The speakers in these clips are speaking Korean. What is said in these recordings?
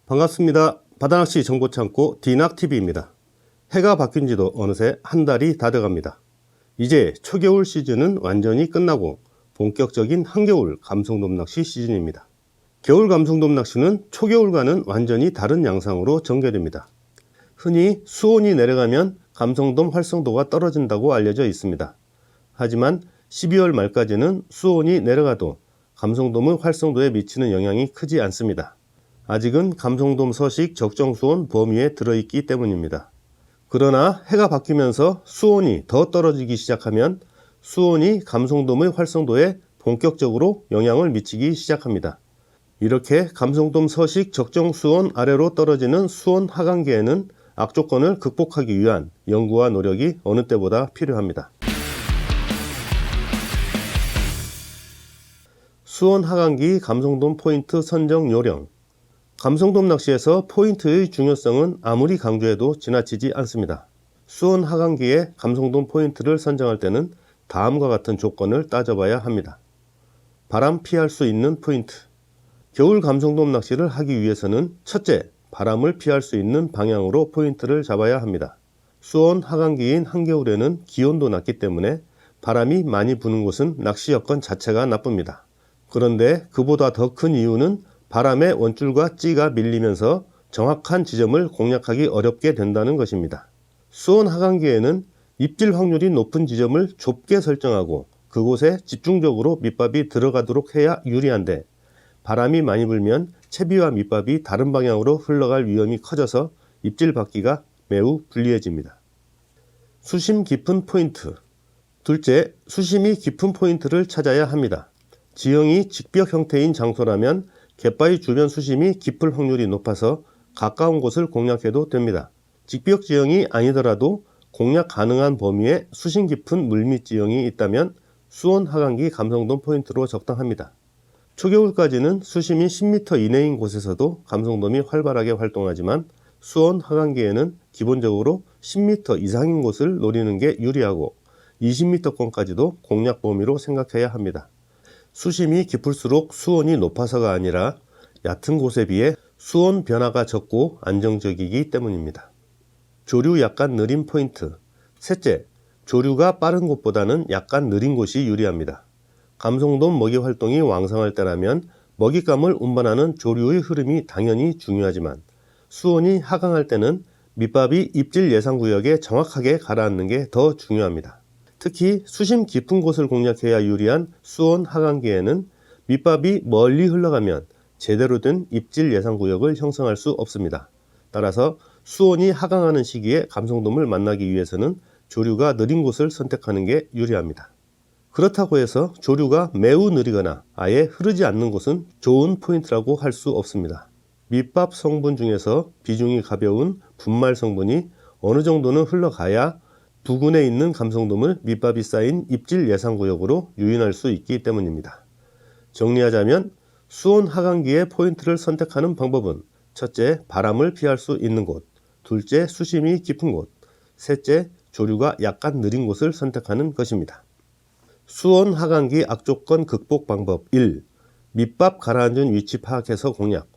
반갑습니다. 바다낚시 정보창고 디낚TV입니다. 해가 바뀐 지도 어느새 한 달이 다 돼갑니다. 이제 초겨울 시즌은 완전히 끝나고 본격적인 한겨울 감성돔 낚시 시즌입니다. 겨울 감성돔 낚시는 초겨울과는 완전히 다른 양상으로 전개됩니다. 흔히 수온이 내려가면 감성돔 활성도가 떨어진다고 알려져 있습니다. 하지만 12월 말까지는 수온이 내려가도 감성돔의 활성도에 미치는 영향이 크지 않습니다. 아직은 감성돔 서식 적정 수온 범위에 들어있기 때문입니다. 그러나 해가 바뀌면서 수온이 더 떨어지기 시작하면 수온이 감성돔의 활성도에 본격적으로 영향을 미치기 시작합니다. 이렇게 감성돔 서식 적정 수온 아래로 떨어지는 수온 하강기에는 악조건을 극복하기 위한 연구와 노력이 어느 때보다 필요합니다. 수온 하강기 감성돔 포인트 선정 요령. 감성돔 낚시에서 포인트의 중요성은 아무리 강조해도 지나치지 않습니다. 수온 하강기에 감성돔 포인트를 선정할 때는 다음과 같은 조건을 따져봐야 합니다. 바람 피할 수 있는 포인트. 겨울 감성돔 낚시를 하기 위해서는 첫째, 바람을 피할 수 있는 방향으로 포인트를 잡아야 합니다. 수온 하강기인 한겨울에는 기온도 낮기 때문에 바람이 많이 부는 곳은 낚시 여건 자체가 나쁩니다. 그런데 그보다 더 큰 이유는 바람의 원줄과 찌가 밀리면서 정확한 지점을 공략하기 어렵게 된다는 것입니다. 수온 하강기에는 입질 확률이 높은 지점을 좁게 설정하고 그곳에 집중적으로 밑밥이 들어가도록 해야 유리한데, 바람이 많이 불면 채비와 밑밥이 다른 방향으로 흘러갈 위험이 커져서 입질 받기가 매우 불리해집니다. 수심 깊은 포인트. 둘째, 수심이 깊은 포인트를 찾아야 합니다. 지형이 직벽 형태인 장소라면 갯바위 주변 수심이 깊을 확률이 높아서 가까운 곳을 공략해도 됩니다. 직벽 지형이 아니더라도 공략 가능한 범위에 수심 깊은 물밑 지형이 있다면 수온 하강기 감성돔 포인트로 적당합니다. 초겨울까지는 수심이 10m 이내인 곳에서도 감성돔이 활발하게 활동하지만 수온 하강기에는 기본적으로 10m 이상인 곳을 노리는 게 유리하고 20m권까지도 공략 범위로 생각해야 합니다. 수심이 깊을수록 수온이 높아서가 아니라 얕은 곳에 비해 수온 변화가 적고 안정적이기 때문입니다. 조류 약간 느린 포인트. 셋째, 조류가 빠른 곳보다는 약간 느린 곳이 유리합니다. 감성돔 먹이 활동이 왕성할 때라면 먹잇감을 운반하는 조류의 흐름이 당연히 중요하지만 수온이 하강할 때는 밑밥이 입질 예상 구역에 정확하게 가라앉는 게 더 중요합니다. 특히 수심 깊은 곳을 공략해야 유리한 수온 하강기에는 밑밥이 멀리 흘러가면 제대로 된 입질 예상 구역을 형성할 수 없습니다. 따라서 수온이 하강하는 시기에 감성돔을 만나기 위해서는 조류가 느린 곳을 선택하는 게 유리합니다. 그렇다고 해서 조류가 매우 느리거나 아예 흐르지 않는 곳은 좋은 포인트라고 할 수 없습니다. 밑밥 성분 중에서 비중이 가벼운 분말 성분이 어느 정도는 흘러가야 부근에 있는 감성돔을 밑밥이 쌓인 입질 예상 구역으로 유인할 수 있기 때문입니다. 정리하자면 수온 하강기에 포인트를 선택하는 방법은 첫째, 바람을 피할 수 있는 곳, 둘째, 수심이 깊은 곳, 셋째, 조류가 약간 느린 곳을 선택하는 것입니다. 수온 하강기 악조건 극복 방법 1. 밑밥 가라앉은 위치 파악해서 공략.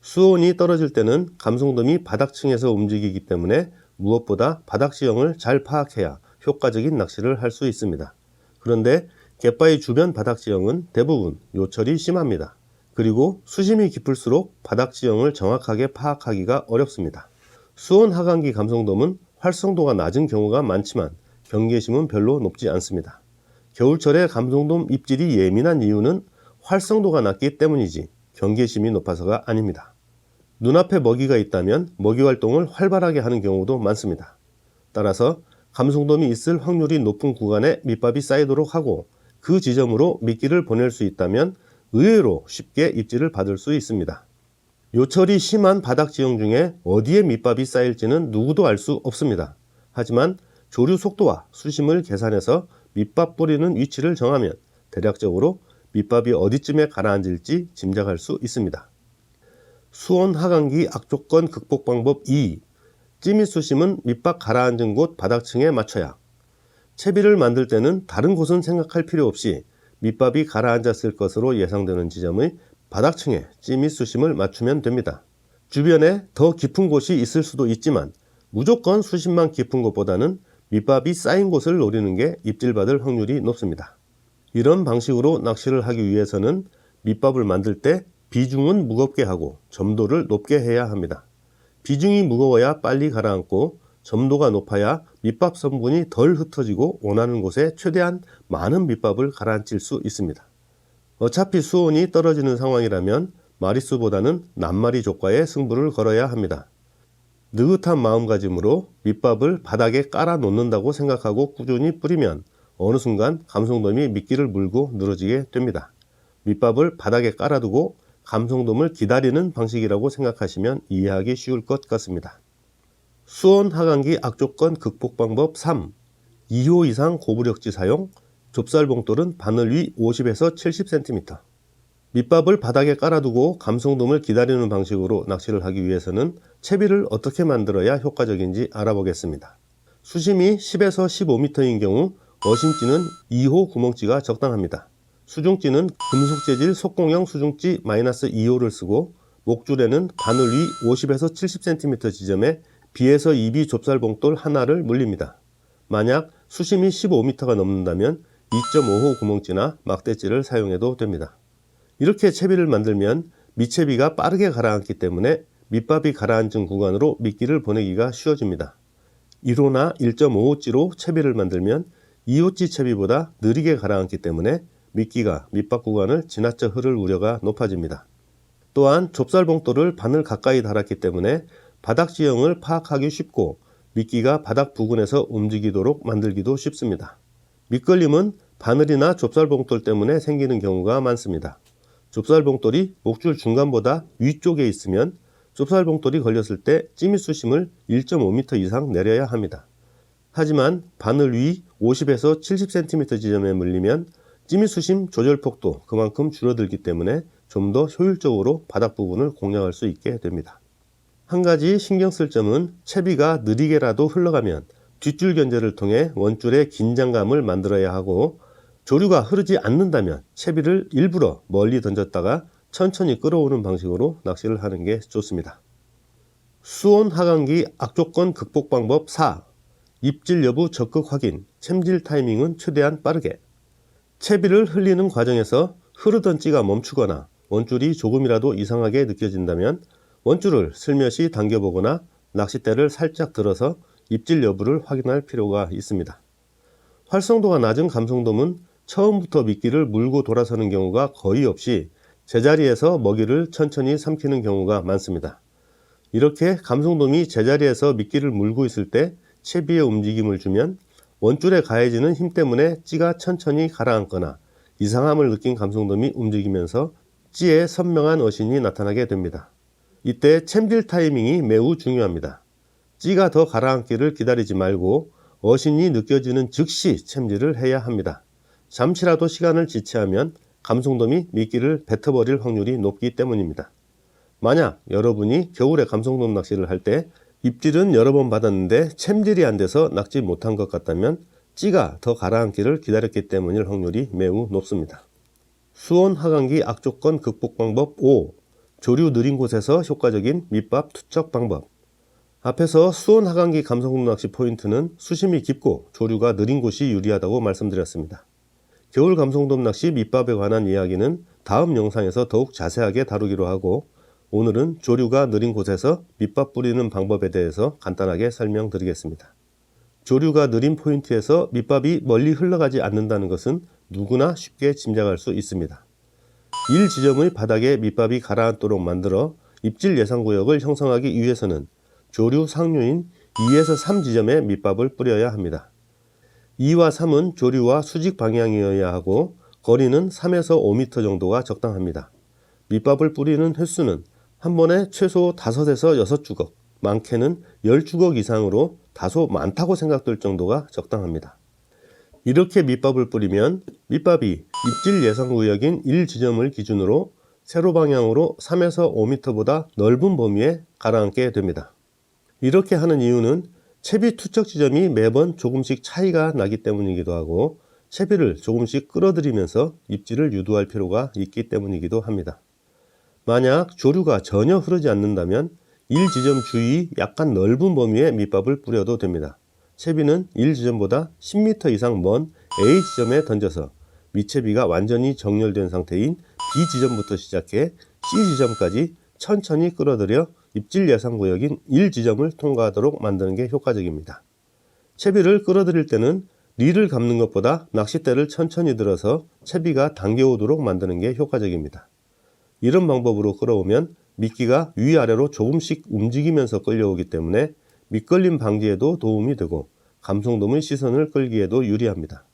수온이 떨어질 때는 감성돔이 바닥층에서 움직이기 때문에 무엇보다 바닥 지형을 잘 파악해야 효과적인 낚시를 할 수 있습니다. 그런데 갯바위 주변 바닥 지형은 대부분 요철이 심합니다. 그리고 수심이 깊을수록 바닥 지형을 정확하게 파악하기가 어렵습니다. 수온 하강기 감성돔은 활성도가 낮은 경우가 많지만 경계심은 별로 높지 않습니다. 겨울철에 감성돔 입질이 예민한 이유는 활성도가 낮기 때문이지 경계심이 높아서가 아닙니다. 눈앞에 먹이가 있다면 먹이 활동을 활발하게 하는 경우도 많습니다. 따라서 감성돔이 있을 확률이 높은 구간에 밑밥이 쌓이도록 하고 그 지점으로 미끼를 보낼 수 있다면 의외로 쉽게 입질을 받을 수 있습니다. 요철이 심한 바닥 지형 중에 어디에 밑밥이 쌓일지는 누구도 알 수 없습니다. 하지만 조류 속도와 수심을 계산해서 밑밥 뿌리는 위치를 정하면 대략적으로 밑밥이 어디쯤에 가라앉을지 짐작할 수 있습니다. 수온 하강기 악조건 극복 방법 2. 찌밑 수심은 밑밥 가라앉은 곳 바닥층에 맞춰야. 채비를 만들 때는 다른 곳은 생각할 필요 없이 밑밥이 가라앉았을 것으로 예상되는 지점의 바닥층에 찌밑 수심을 맞추면 됩니다. 주변에 더 깊은 곳이 있을 수도 있지만 무조건 수심만 깊은 곳보다는 밑밥이 쌓인 곳을 노리는 게 입질받을 확률이 높습니다. 이런 방식으로 낚시를 하기 위해서는 밑밥을 만들 때 비중은 무겁게 하고 점도를 높게 해야 합니다. 비중이 무거워야 빨리 가라앉고 점도가 높아야 밑밥 성분이 덜 흩어지고 원하는 곳에 최대한 많은 밑밥을 가라앉힐 수 있습니다. 어차피 수온이 떨어지는 상황이라면 마리수보다는 낱마리 조과에 승부를 걸어야 합니다. 느긋한 마음가짐으로 밑밥을 바닥에 깔아 놓는다고 생각하고 꾸준히 뿌리면 어느 순간 감성돔이 미끼를 물고 늘어지게 됩니다. 밑밥을 바닥에 깔아두고 감성돔을 기다리는 방식이라고 생각하시면 이해하기 쉬울 것 같습니다. 수온 하강기 악조건 극복 방법 3. 2호 이상 고부력지 사용, 좁쌀봉돌은 바늘 위 50에서 70cm. 밑밥을 바닥에 깔아두고 감성돔을 기다리는 방식으로 낚시를 하기 위해서는 채비를 어떻게 만들어야 효과적인지 알아보겠습니다. 수심이 10에서 15m인 경우 어신찌는 2호 구멍찌가 적당합니다. 수중찌는 금속 재질 속공형 수중찌 -2호를 쓰고 목줄에는 바늘 위 50에서 70cm 지점에 B에서 2B 좁쌀봉돌 하나를 물립니다. 만약 수심이 15m가 넘는다면 2.5호 구멍찌나 막대찌를 사용해도 됩니다. 이렇게 채비를 만들면 밑채비가 빠르게 가라앉기 때문에 밑밥이 가라앉은 구간으로 미끼를 보내기가 쉬워집니다. 1호나 1.5호찌로 채비를 만들면 2호찌 채비보다 느리게 가라앉기 때문에 미끼가 밑밥 구간을 지나쳐 흐를 우려가 높아집니다. 또한 좁쌀봉돌을 바늘 가까이 달았기 때문에 바닥 지형을 파악하기 쉽고 미끼가 바닥 부근에서 움직이도록 만들기도 쉽습니다. 밑걸림은 바늘이나 좁쌀봉돌 때문에 생기는 경우가 많습니다. 좁쌀봉돌이 목줄 중간보다 위쪽에 있으면 좁쌀봉돌이 걸렸을 때 찌미 수심을 1.5m 이상 내려야 합니다. 하지만 바늘 위 50에서 70cm 지점에 물리면 찌미 수심 조절폭도 그만큼 줄어들기 때문에 좀 더 효율적으로 바닥 부분을 공략할 수 있게 됩니다. 한 가지 신경 쓸 점은 채비가 느리게라도 흘러가면 뒷줄 견제를 통해 원줄에 긴장감을 만들어야 하고 조류가 흐르지 않는다면 채비를 일부러 멀리 던졌다가 천천히 끌어오는 방식으로 낚시를 하는 게 좋습니다. 수온 하강기 악조건 극복 방법 4. 입질 여부 적극 확인, 챔질 타이밍은 최대한 빠르게. 채비를 흘리는 과정에서 흐르던 찌가 멈추거나 원줄이 조금이라도 이상하게 느껴진다면 원줄을 슬며시 당겨보거나 낚싯대를 살짝 들어서 입질 여부를 확인할 필요가 있습니다. 활성도가 낮은 감성돔은 처음부터 미끼를 물고 돌아서는 경우가 거의 없이 제자리에서 먹이를 천천히 삼키는 경우가 많습니다. 이렇게 감성돔이 제자리에서 미끼를 물고 있을 때 채비에 움직임을 주면 원줄에 가해지는 힘 때문에 찌가 천천히 가라앉거나 이상함을 느낀 감성돔이 움직이면서 찌에 선명한 어신이 나타나게 됩니다. 이때 챔질 타이밍이 매우 중요합니다. 찌가 더 가라앉기를 기다리지 말고 어신이 느껴지는 즉시 챔질을 해야 합니다. 잠시라도 시간을 지체하면 감성돔이 미끼를 뱉어버릴 확률이 높기 때문입니다. 만약 여러분이 겨울에 감성돔 낚시를 할 때 입질은 여러 번 받았는데 챔질이 안 돼서 낚지 못한 것 같다면 찌가 더 가라앉기를 기다렸기 때문일 확률이 매우 높습니다. 수온 하강기 악조건 극복 방법 5. 조류 느린 곳에서 효과적인 밑밥 투척 방법. 앞에서 수온 하강기 감성돔 낚시 포인트는 수심이 깊고 조류가 느린 곳이 유리하다고 말씀드렸습니다. 겨울 감성돔 낚시 밑밥에 관한 이야기는 다음 영상에서 더욱 자세하게 다루기로 하고 오늘은 조류가 느린 곳에서 밑밥 뿌리는 방법에 대해서 간단하게 설명드리겠습니다. 조류가 느린 포인트에서 밑밥이 멀리 흘러가지 않는다는 것은 누구나 쉽게 짐작할 수 있습니다. 1지점의 바닥에 밑밥이 가라앉도록 만들어 입질 예상구역을 형성하기 위해서는 조류 상류인 2에서 3지점에 밑밥을 뿌려야 합니다. 2와 3은 조류와 수직 방향이어야 하고 거리는 3에서 5m 정도가 적당합니다. 밑밥을 뿌리는 횟수는 한 번에 최소 5에서 6주걱, 많게는 10주걱 이상으로 다소 많다고 생각될 정도가 적당합니다. 이렇게 밑밥을 뿌리면 밑밥이 입질 예상구역인 1지점을 기준으로 세로 방향으로 3에서 5m보다 넓은 범위에 가라앉게 됩니다. 이렇게 하는 이유는 채비 투척 지점이 매번 조금씩 차이가 나기 때문이기도 하고 채비를 조금씩 끌어들이면서 입질을 유도할 필요가 있기 때문이기도 합니다. 만약 조류가 전혀 흐르지 않는다면 1지점 주위 약간 넓은 범위에 밑밥을 뿌려도 됩니다. 채비는 1지점보다 10m 이상 먼 A지점에 던져서 밑채비가 완전히 정렬된 상태인 B지점부터 시작해 C지점까지 천천히 끌어들여 입질 예상 구역인 1지점을 통과하도록 만드는 게 효과적입니다. 채비를 끌어들일 때는 릴을 감는 것보다 낚싯대를 천천히 들어서 채비가 당겨오도록 만드는 게 효과적입니다. 이런 방법으로 끌어오면 미끼가 위아래로 조금씩 움직이면서 끌려오기 때문에 밑걸림 방지에도 도움이 되고 감성돔의 시선을 끌기에도 유리합니다.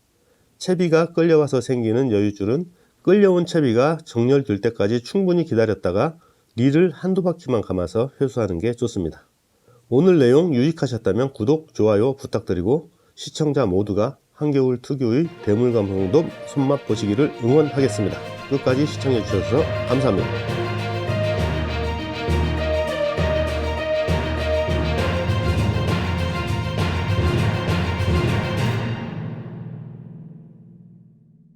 채비가 끌려와서 생기는 여유줄은 끌려온 채비가 정렬될 때까지 충분히 기다렸다가 릴을 한두 바퀴만 감아서 회수하는 게 좋습니다. 오늘 내용 유익하셨다면 구독, 좋아요 부탁드리고 시청자 모두가 한겨울 특유의 대물 감성돔 손맛 보시기를 응원하겠습니다. 끝까지 시청해주셔서 감사합니다.